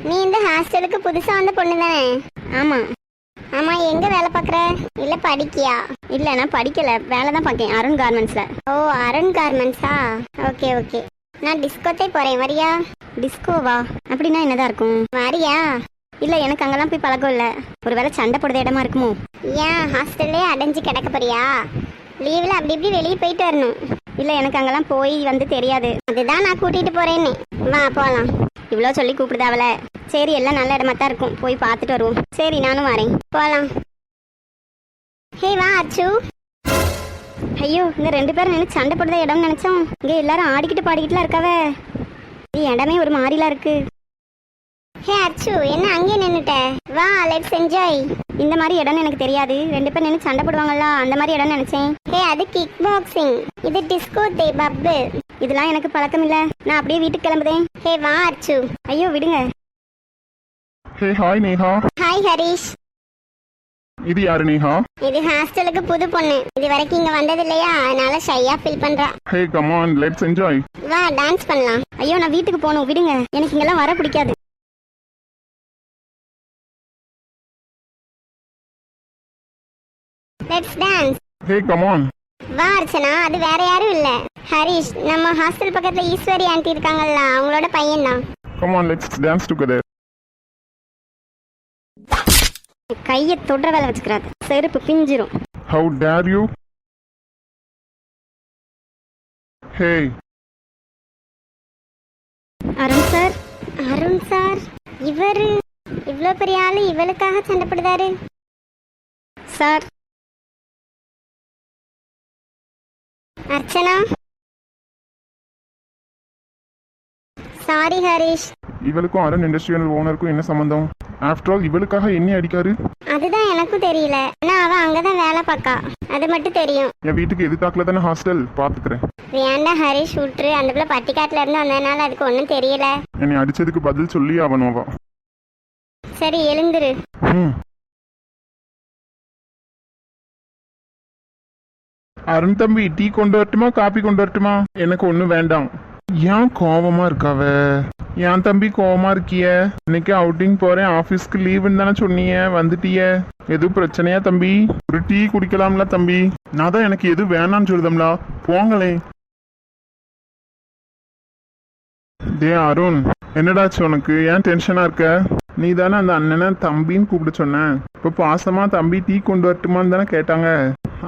நீ இந்த ஹாஸ்டலுக்கு புதுசா வந்த பொண்ணு தானே? ஆமா. ஆமா, எங்க வேலை பாக்குற? இல்ல படிக்கியா? இல்ல, நான் படிக்கல, வேலை தான் பார்க்கேன் அருண் கார்மெண்ட்ஸ்ல. ஓ, அருண் கார்மெண்ட்ஸா? Okay okay. நான் டிஸ்கோத்தே போறேன், வரியா? டிஸ்கோவா? அப்படின்னா என்னதான் இருக்கும்? வரியா? இல்ல, எனக்கு அங்கெல்லாம் போய் பழக்கம் இல்ல. ஒருவேளை சண்டை போடுற இடமா இருக்குமோ? ஏன் ஹாஸ்டல்லே அடைஞ்சு கிடக்க போறியா? லீவ்ல அப்படி இப்படி வெளியே போயிட்டு வரணும். இல்ல, எனக்கு அங்கெல்லாம் போய் வந்து தெரியாது. அதுதான் நான் கூட்டிட்டு போறேன்னு. வா போலாம். இவ்வளோ சொல்லி கூப்பிடுதாவல. சரி, எல்லாம் நல்ல இடமா தான் இருக்கும், போய் பார்த்துட்டு வருவோம். சரி, நானும் வரேன், போலாம். ஹே வா அச்சு. ஐயோ, இந்த 2 பேரும் நின்று சண்டை போடுற இடம்னு நினைச்சோம். இங்க எல்லாரும் ஆடிக்கிட்டு பாடிக்கிட்டுலாம் இருக்காவே. இடமே ஒரு மாதிரிலாம் இருக்கு. ஹே அச்சு, என்ன அங்கே நின்னுட்ட? வா, லெட்ஸ் என்ஜாய். இந்த மாதிரி இடம்னு எனக்கு தெரியாது. 2 பேர் நின்று சண்டை போடுவாங்கல்ல, அந்த மாதிரி இடம்னு நினைச்சேன். ஹே, அது கிக் பாக்ஸிங். இது டிஸ்கோ தே பப்பு. இதெல்லாம் எனக்கு பழக்கம் இல்ல, நான் அப்படியே வீட்டுக்கு கிளம்புதேன். ஹே வா அச்சு. ஐயோ விடுங்க. Hey hi Neha. Hi Harish. இது யாரு நேஹா? இது ஹாஸ்டலுக்கு புது பொண்ணு, இது வரைக்கும் இங்க வந்தது இல்லையா, அதனால ஷையா ஃபீல் பண்றா. ஹே கம் ஆன், லெட்ஸ் என்ஜாய். வா டான்ஸ் பண்ணலாம். ஐயோ, நான் வீட்டுக்கு போகணும், விடுங்க, எனக்கு இங்கெல்லாம் வர பிடிக்காது. Let's dance. Hey come on. வா அர்ச்சனா, அது வேற யாரும் இல்ல, ஹரிஷ். நம்ம ஹாஸ்டல் பக்கத்துல ஈஸ்வரி ஆண்டி இருக்காங்கல்ல, அவங்களோட பையன் தான். Come on, let's dance together. கையை தொடுற வேலை வச்சுக்கிறாரு, செருப்பு பிஞ்சிரும். How dare you? Hey Arun sir. Arun sir, இவரு இவ்வளோ பெரிய ஆளு இவளுக்காக சண்டை போடுதாரு சார். அர்ச்சனா. சாரி ஹரிஷ். இவளுக்கும் அருண் இண்டஸ்ட்ரியல் ஓனருக்கும் என்ன சம்பந்தம்? ஆஃப்டர் ஆல் இவளுக்காக என்ன அடிக்காரு? அதுதான் எனக்கும் தெரியல, ஆனா அவ அங்கதான் வேலை பார்க்கா, அது மட்டும் தெரியும். என் வீட்டுக்கு எதிர்த்தாக்குல தானே ஹாஸ்டல், பாத்துக்கிறேன். வேண்டா ஹரிஷ், விட்டுரு. அந்த பிள்ளை பட்டிக்காட்டுல இருந்து வந்ததுனால அதுக்கு ஒன்றும் தெரியல. என்னை அடிச்சதுக்கு பதில் சொல்லி அவனோவா. சரி, எழுந்துரு. அருண் தம்பி, டீ கொண்டு வரட்டுமா காபி கொண்டு வரட்டுமா? எனக்கு ஒன்றும் வேண்டாம். ஏன் கோவமா இருக்காவ? ஏன் தம்பி கோவமா இருக்கிய? இன்னைக்கு அவுட்டிங் போறேன், ஆபீஸ்க்கு லீவுன்னு தானே சொன்னீங்க, வந்துட்டிய. எதுவும் பிரச்சனையா தம்பி? ஒரு டீ குடிக்கலாம்ல தம்பி? நான் தான் எனக்கு எது வேணான்னு சொல்லுதம்லா, போங்களே. டே அருண், என்னடாச்சு உனக்கு? ஏன் டென்ஷனா இருக்க? நீ தானே அந்த அண்ணனை தம்பின்னு கூப்பிட சொன்ன. இப்போ பாசமா தம்பி டீ கொண்டு வரட்டுமான்னு தானே கேட்டாங்க.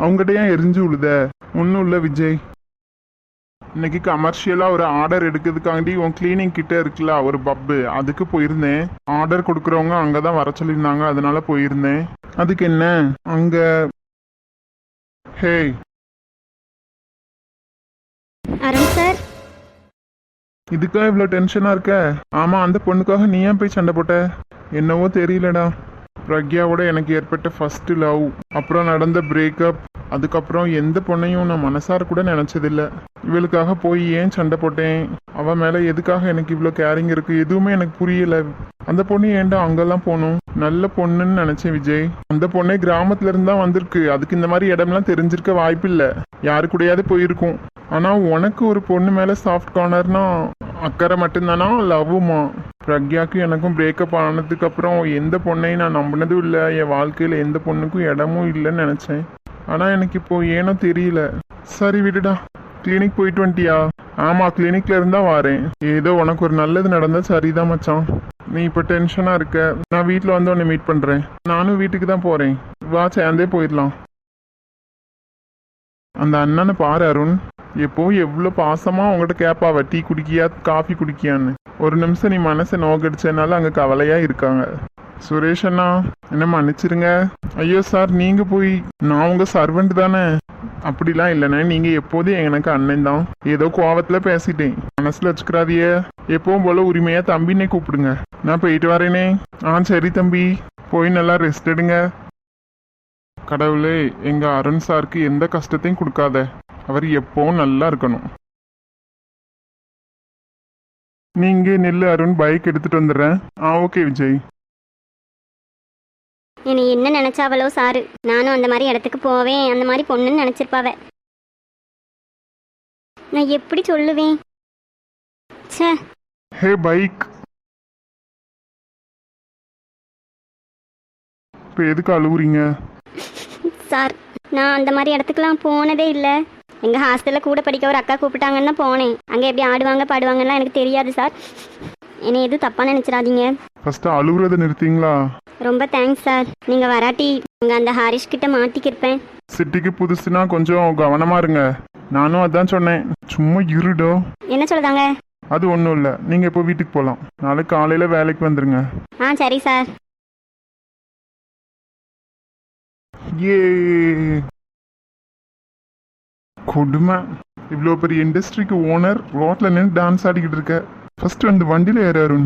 அவங்ககிட்ட ஏன் எரிஞ்சு விழுத? ஒன்றும் இல்லை விஜய், இன்னைக்கு கமர்ஷியலா ஒரு ஆர்டர் எடுக்கிறதுக்காண்டி உன் கிளீனிக் கிட்ட இருக்குல்ல ஒரு பப்பு, அதுக்கு போயிருந்தேன். ஆர்டர் கொடுக்குறவங்க அங்கதான் வர சொல்லியிருந்தாங்க, அதனால போயிருந்தேன். அதுக்கு என்ன அங்க? ஹே அருண் சார். இதுக்காக இவ்வளோ டென்ஷனா இருக்க? ஆமா, அந்த பொண்ணுக்காக நீ ஏன் போய் சண்டை போட்ட? என்னவோ தெரியலடா, பிரக்யாவோட எனக்கு ஏற்பட்ட ஃபர்ஸ்ட் லவ், அப்புறம் நடந்த பிரேக்கப், அதுக்கப்புறம் எந்த பொண்ணையும் நான் மனசார கூட நினைச்சதில்ல. இவளுக்காக போய் ஏன் சண்டை போட்டேன்? அவன் மேல எதுக்காக எனக்கு இவ்வளோ கேரிங் இருக்கு? எதுவுமே எனக்கு புரியல. அந்த பொண்ணு ஏன்டா அங்கெல்லாம் போகணும்? நல்ல பொண்ணுன்னு நினைச்சேன் விஜய். அந்த பொண்ணே கிராமத்துல இருந்தா வந்திருக்கு, அதுக்கு இந்த மாதிரி இடம்லாம் தெரிஞ்சிருக்க வாய்ப்பு இல்லை, யாரு கூடயாவது போயிருக்கும். ஆனா உனக்கு ஒரு பொண்ணு மேல சாஃப்ட் கார்னர்னா அக்கறை மட்டும்தானா, லவ்வுமா? பிரக்யாவுக்கும் எனக்கும் பிரேக்கப் ஆனதுக்கு அப்புறம் எந்த பொண்ணையும் நான் நம்பினதும் இல்லை, என் வாழ்க்கையில எந்த பொண்ணுக்கும் இடமும் இல்லைன்னு நினைச்சேன். ஆனா எனக்கு இப்போ ஏனோ தெரியல. சரி விடுடா. கிளினிக் போயிட்டு வந்துட்டியா? ஆமா, கிளினிக்ல இருந்தா வாரேன். ஏதோ உனக்கு ஒரு நல்லது நடந்தா சரிதான் மச்சான். நீ இப்போ டென்ஷனா இருக்க, நான் வீட்டில் வந்து உன்னை மீட் பண்றேன். நானும் வீட்டுக்கு தான் போறேன், வா சேர்ந்தே போயிடலாம். அந்த அண்ணனை பாரு அருண், எப்போ எவ்வளோ பாசமா உங்கள்கிட்ட கேட்பாவ டீ குடிக்கியா காஃபி குடிக்கியான்னு. ஒரு நிமிஷம் நீ மனசை நோக்கடிச்சதுனால அங்கே கவலையா இருக்காங்க. சுரேஷ் அண்ணா, என்ன மன்னிச்சிருங்க. ஐயோ சார், நீங்க போய், நான் உங்க சர்வெண்ட் தானே. அப்படிலாம் இல்லைண்ணே, நீங்க எப்போதும் எனக்கு அண்ணன் தான். ஏதோ கோவத்துல பேசிட்டேன், மனசுல வச்சுக்கிறாதிய. எப்பவும் போல உரிமையா தம்பின்னே கூப்பிடுங்க. நான் போயிட்டு வரேனே. சரி தம்பி, போய் நல்லா ரெஸ்ட் எடுங்க. கடவுளே, எங்க அருண் சாருக்கு எந்த கஷ்டத்தையும் கொடுக்காத, அவர் எப்பவும் நல்லா இருக்கணும். நீங்க நெல்லு அருண், பைக் எடுத்துட்டு வந்துடுறேன். ஓகே விஜய். என்னை என்ன நினைச்சாவளோ சாரு, நானும் அந்த மாதிரி இடத்துக்கு போவேன், அந்த மாதிரி பொண்ணுன்னு நினைச்சிருப்பாவ. நான் எப்படி சொல்லுவேன்? ச்சே. ஹே பைக். இப்போ எதுக்கு அழுவுறீங்க? சார் நான் அந்த மாதிரி இடத்துக்குலாம் போனதே இல்லை. எங்கள் ஹாஸ்டலில் கூட படிக்க ஒரு அக்கா கூப்பிட்டாங்கன்னு தான் போனேன். அங்கே எப்படி ஆடுவாங்க பாடுவாங்கலாம் எனக்கு தெரியாது சார். என்னை எதுவும் தப்பாக நினச்சிடாதீங்க. ஃபர்ஸ்ட் அழுவுறதை நிறுத்திங்களா? ரொம்ப தேங்க்ஸ் சார். நீங்கள் வராட்டி உங்கள் அந்த ஹாரிஷ் கிட்ட மாட்டிக்கிருப்பேன். சிட்டிக்கு புதுசுனா கொஞ்சம் கவனமா இருங்க. நானும் அதான் சொன்னேன். சும்மா இருடோ. என்ன சொல்லுதாங்க? அது ஒன்றும் இல்லை. நீங்கள் இப்போ வீட்டுக்கு போகலாம். நாளைக்கு காலையில் வேலைக்கு வந்துருங்க. ஆ சரி சார். ஏ கொடுமை. இவ்வளோ பெரிய இண்டஸ்ட்ரிக்கு ஓனர் ரோட்ல நின்று டான்ஸ் ஆடிக்கிட்டு இருக்க. ஃபர்ஸ்ட் வந்து வண்டியில் ஏறு அருண்.